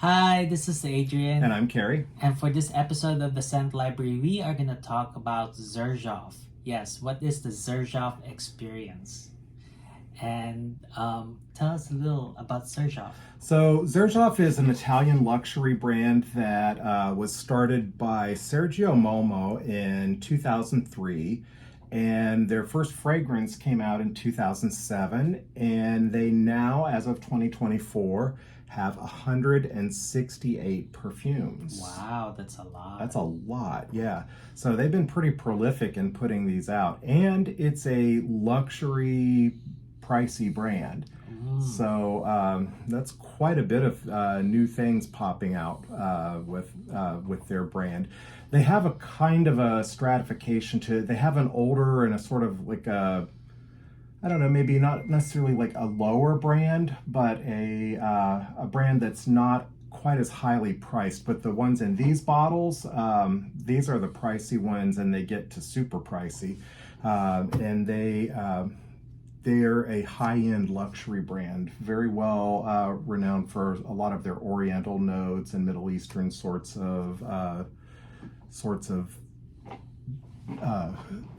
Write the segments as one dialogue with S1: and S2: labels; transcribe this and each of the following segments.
S1: Hi, this is Adrian.
S2: And I'm Carrie.
S1: And for this episode of the Scent Library, we are going to talk about Xerjoff. Yes, what is the Xerjoff Experience? And tell us a little about Xerjoff.
S2: So, Xerjoff is an Italian luxury brand that was started by Sergio Momo in 2003. And their first fragrance came out in 2007. And they now, as of 2024, have 168 perfumes.
S1: Wow, that's a lot.
S2: That's a lot, yeah. So they've been pretty prolific in putting these out. And it's a luxury, pricey brand. So that's quite a bit of new things popping out with their brand. They have a kind of a stratification to it. They have an older and a sort of like a, I don't know, maybe not necessarily like a lower brand, but a brand that's not quite as highly priced. But the ones in these bottles, these are the pricey ones, and they get to super pricey. And they're a high-end luxury brand, very well renowned for a lot of their Oriental notes and Middle Eastern sorts of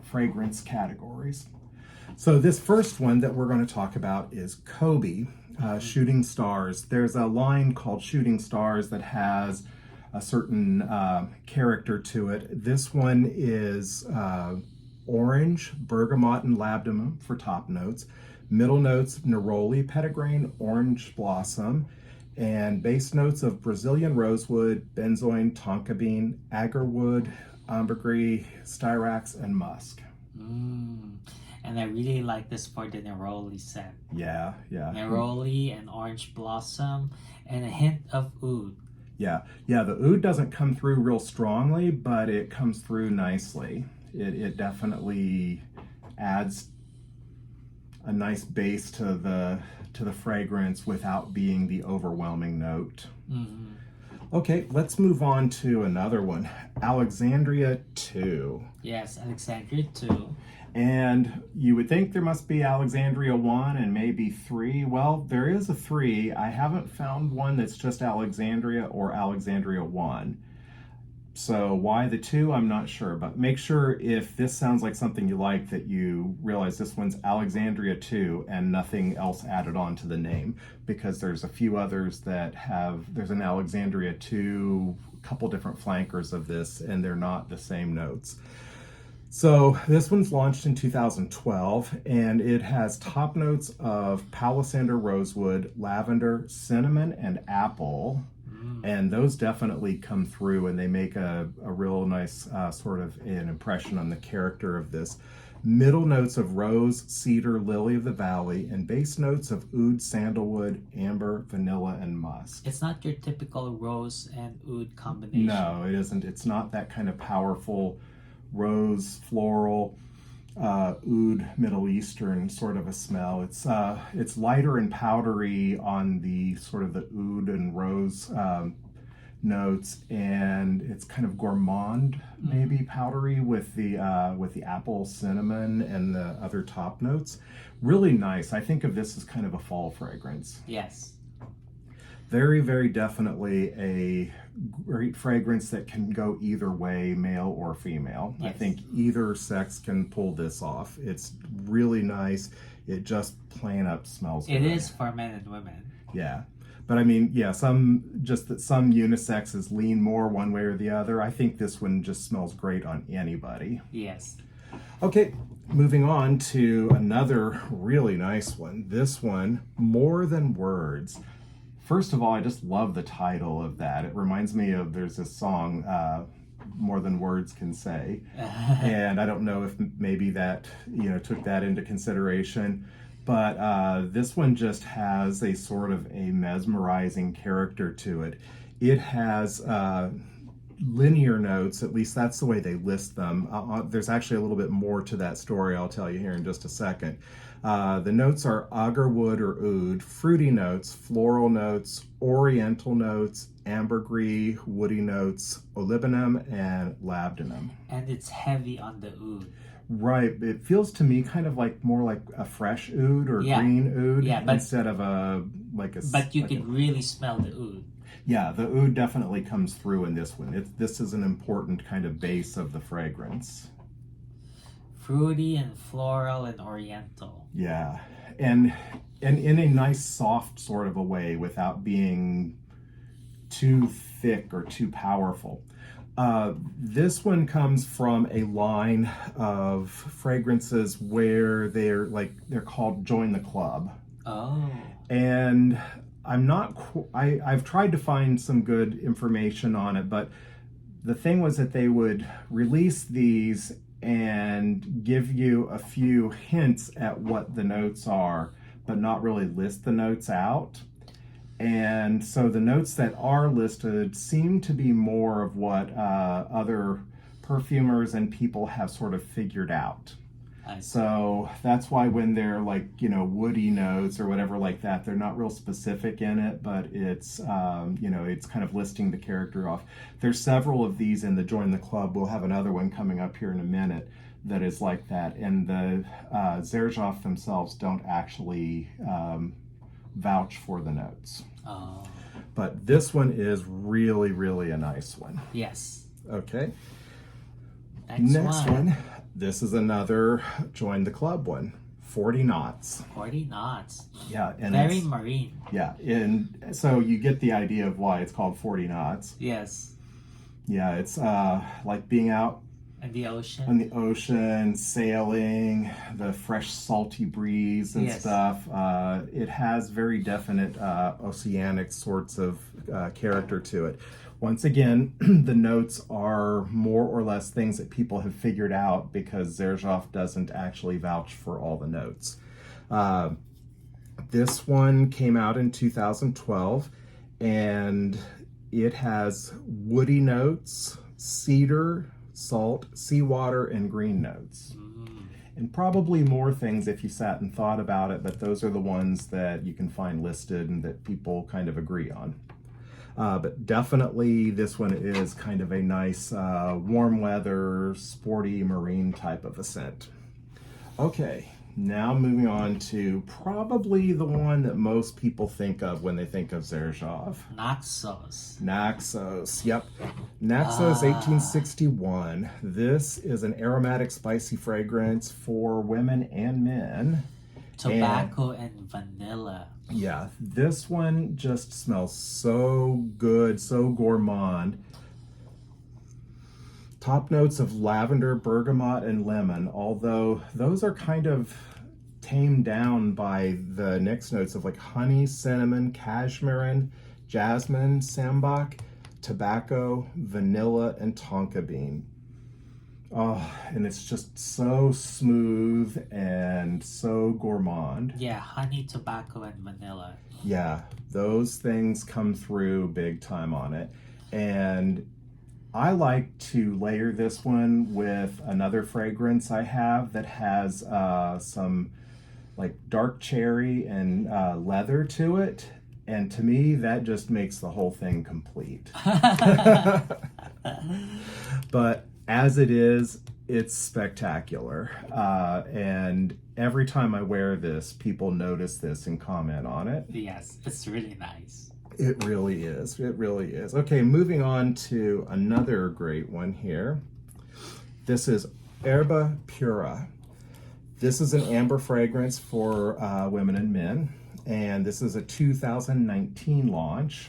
S2: fragrance categories. So this first one that we're going to talk about is Kobe, Shooting Stars. There's a line called Shooting Stars that has a certain character to it. This one is orange, bergamot, and labdanum for top notes. Middle notes, neroli, petitgrain, orange blossom, and base notes of Brazilian rosewood, benzoin, tonka bean, agarwood, ambergris, styrax, and musk.
S1: And I really like this for the neroli scent.
S2: Yeah.
S1: Neroli and orange blossom and a hint of oud.
S2: Yeah, the oud doesn't come through real strongly, but it comes through nicely. It definitely adds a nice base to the fragrance without being the overwhelming note. Okay, let's move on to another one, Alexandria II.
S1: Yes, Alexandria II.
S2: And you would think there must be Alexandria 1 and maybe 3. Well, there is a 3. I haven't found one that's just Alexandria or Alexandria 1. So why the 2, I'm not sure. But make sure if this sounds like something you like that you realize this one's Alexandria 2 and nothing else added on to the name. Because there's a few others that there's an Alexandria 2, a couple different flankers of this, and they're not the same notes. So this one's launched in 2012, and it has top notes of palisander, rosewood, lavender, cinnamon, and apple. And those definitely come through, and they make a real nice sort of an impression on the character of this. Middle notes of rose, cedar, lily of the valley, and base notes of oud, sandalwood, amber, vanilla, and musk.
S1: It's not your typical rose and oud combination.
S2: No, it isn't. It's not that kind of powerful rose, floral, oud, Middle Eastern sort of a smell. It's lighter and powdery on the sort of the oud and rose notes, and it's kind of gourmand, maybe powdery with the apple, cinnamon, and the other top notes. Really nice. I think of this as kind of a fall fragrance.
S1: Yes.
S2: Very, very definitely a great fragrance that can go either way, male or female.
S1: Yes.
S2: I think either sex can pull this off. It's really nice. It just plain up smells good.
S1: It is for men and women.
S2: Yeah. But I mean, yeah, some unisexes lean more one way or the other. I think this one just smells great on anybody.
S1: Yes.
S2: Okay, moving on to another really nice one. This one, More Than Words. First of all, I just love the title of that. It reminds me of, there's this song, More Than Words Can Say. And I don't know if maybe that, took that into consideration. But this one just has a sort of a mesmerizing character to it. It has linear notes, at least that's the way they list them. There's actually a little bit more to that story I'll tell you here in just a second. The notes are agarwood or oud, fruity notes, floral notes, oriental notes, ambergris, woody notes, olibanum, and labdanum.
S1: And it's heavy on the oud.
S2: Right. It feels to me kind of like more like a fresh oud or green oud instead of a like a.
S1: But you can really smell the oud.
S2: Yeah, the oud definitely comes through in this one. This is an important kind of base of the fragrance.
S1: Fruity and floral and oriental.
S2: Yeah, and in a nice soft sort of a way without being too thick or too powerful. This one comes from a line of fragrances where they're called Join the Club.
S1: Oh.
S2: And I've tried to find some good information on it, but the thing was that they would release these and give you a few hints at what the notes are, but not really list the notes out. And so the notes that are listed seem to be more of what other perfumers and people have sort of figured out. So that's why when they're like, woody notes or whatever like that, they're not real specific in it, but it's, it's kind of listing the character off. There's several of these in the Join the Club. We'll have another one coming up here in a minute that is like that. And the Xerjoff themselves don't actually vouch for the notes.
S1: Oh.
S2: But this one is really, really a nice one.
S1: Yes.
S2: Okay.
S1: Next
S2: one. This is another Join the Club one. 40 knots.
S1: 40 knots.
S2: Yeah. And
S1: very marine.
S2: Yeah. And so you get the idea of why it's called 40 knots.
S1: Yes.
S2: Yeah. It's like being out
S1: in the ocean.
S2: In the ocean, sailing, the fresh salty breeze and stuff. It has very definite oceanic sorts of character to it. Once again, the notes are more or less things that people have figured out because Xerjoff doesn't actually vouch for all the notes. This one came out in 2012, and it has woody notes, cedar, salt, seawater, and green notes. And probably more things if you sat and thought about it, but those are the ones that you can find listed and that people kind of agree on. But definitely this one is kind of a nice warm weather, sporty marine type of a scent. Okay, now moving on to probably the one that most people think of when they think of Xerjoff. Naxos, yep. Naxos 1861. This is an aromatic spicy fragrance for women and men.
S1: Tobacco and vanilla.
S2: Yeah, this one just smells so good, so gourmand. Top notes of lavender, bergamot, and lemon, although those are kind of tamed down by the next notes of like honey, cinnamon, cashmere, jasmine, sambac, tobacco, vanilla, and tonka bean. Oh, and it's just so smooth and so gourmand.
S1: Yeah, honey, tobacco, and vanilla.
S2: Yeah, those things come through big time on it. And I like to layer this one with another fragrance I have that has some like dark cherry and leather to it. And to me, that just makes the whole thing complete. But as it is, it's spectacular. And every time I wear this, people notice this and comment on it.
S1: Yes, it's really nice.
S2: It really is. It really is. Okay, moving on to another great one here. This is Erba Pura. This is an amber fragrance for women and men. And this is a 2019 launch.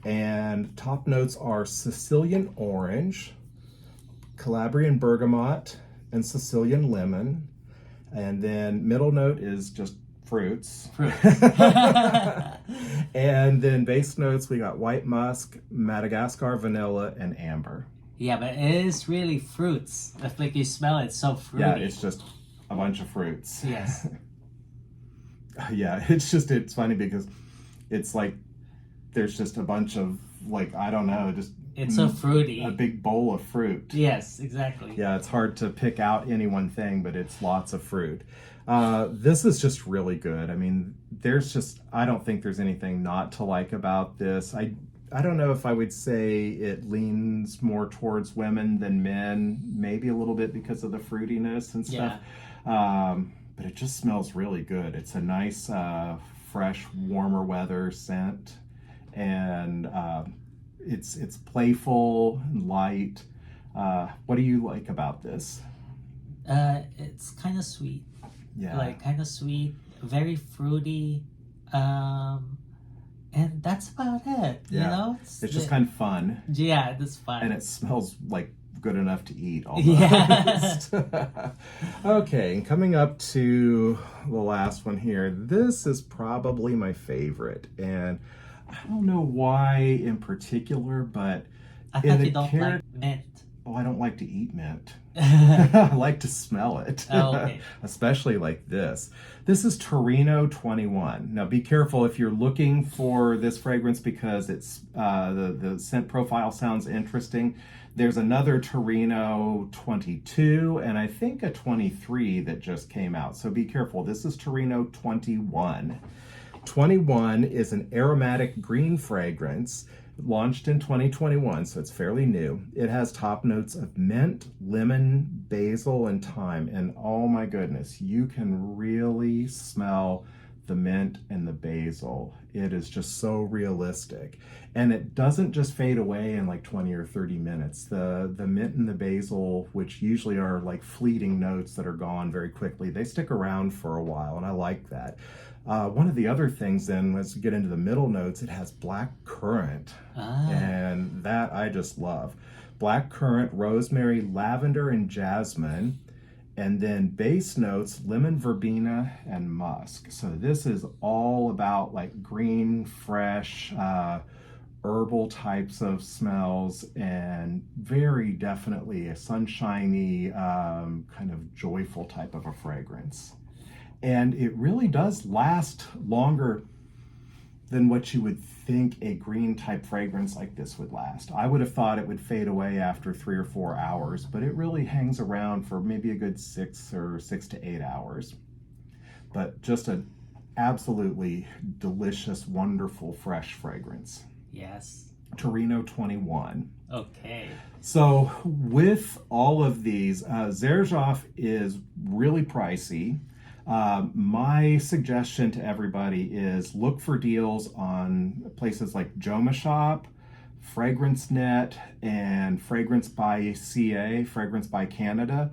S2: And top notes are Sicilian orange, Calabrian bergamot, and Sicilian lemon. And then middle note is just fruits. And then base notes, we got white musk, Madagascar vanilla, and amber.
S1: Yeah, but it is really fruits. If like you smell it, it's so fruity.
S2: Yeah, it's just a bunch of fruits.
S1: Yes.
S2: Yeah, it's funny because it's like there's just a bunch of like, I don't know, just
S1: it's so fruity.
S2: A big bowl of fruit.
S1: Yes, exactly.
S2: Yeah, it's hard to pick out any one thing, but it's lots of fruit. This is just really good. I mean, I don't think there's anything not to like about this. I don't know if I would say it leans more towards women than men, maybe a little bit because of the fruitiness and stuff. Yeah. But it just smells really good. It's a nice, fresh, warmer weather scent. and it's playful and light. What do you like about this?
S1: It's kind of sweet.
S2: Yeah.
S1: Like kind of sweet, very fruity, and that's about it.
S2: Yeah.
S1: You know,
S2: It's just kind of fun.
S1: Yeah, it's fun.
S2: And it smells like good enough to eat almost.
S1: Yes.
S2: Okay, and coming up to the last one here. This is probably my favorite, and I don't know why in particular, but
S1: I thought you don't like mint.
S2: Oh, I don't like to eat mint. I like to smell it.
S1: Oh, okay.
S2: Especially like this. This is Torino 21. Now be careful if you're looking for this fragrance because it's the scent profile sounds interesting. There's another Torino 22 and I think a 23 that just came out. So be careful. This is Torino 21. 21 is an aromatic green fragrance. Launched in 2021, so it's fairly new. It has top notes of mint, lemon, basil, and thyme. And oh my goodness, you can really smell the mint and the basil. It is just so realistic. And it doesn't just fade away in like 20 or 30 minutes. The mint and the basil, which usually are like fleeting notes that are gone very quickly, they stick around for a while, and I like that. One of the other things then, as we get into the middle notes, it has black currant, and that I just love. Black currant, rosemary, lavender, and jasmine, and then base notes, lemon verbena, and musk. So this is all about like green, fresh, herbal types of smells, and very definitely a sunshiny, kind of joyful type of a fragrance. And it really does last longer than what you would think a green type fragrance like this would last. I would have thought it would fade away after 3 or 4 hours, but it really hangs around for maybe a good 6 to 8 hours. But just an absolutely delicious, wonderful, fresh fragrance.
S1: Yes.
S2: Torino 21.
S1: Okay.
S2: So with all of these, Xerjoff is really pricey. My suggestion to everybody is look for deals on places like Joma Shop, Fragrance Net, and Fragrance by CA, Fragrance by Canada.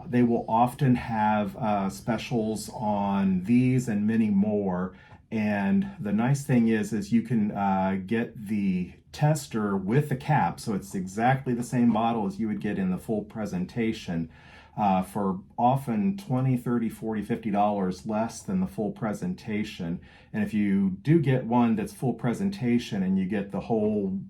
S2: They will often have specials on these and many more. And the nice thing is you can get the tester with the cap, so it's exactly the same bottle as you would get in the full presentation. For often $20, $30, $40, $50 less than the full presentation. And if you do get one that's full presentation and you get the whole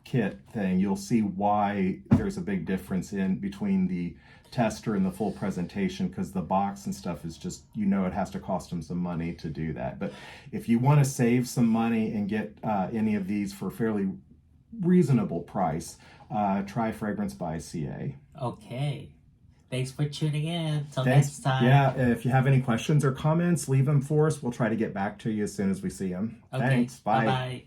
S2: kit thing, you'll see why there's a big difference in between the tester and the full presentation, because the box and stuff is just, you know, it has to cost them some money to do that. But if you want to save some money and get any of these for a fairly reasonable price, try Fragrance by CA.
S1: Okay. Thanks for tuning in. Till
S2: Thanks.
S1: next time.
S2: Yeah, if you have any questions or comments, leave them for us. We'll try to get back to you as soon as we see them.
S1: Okay.
S2: Thanks. Bye.
S1: Bye-bye.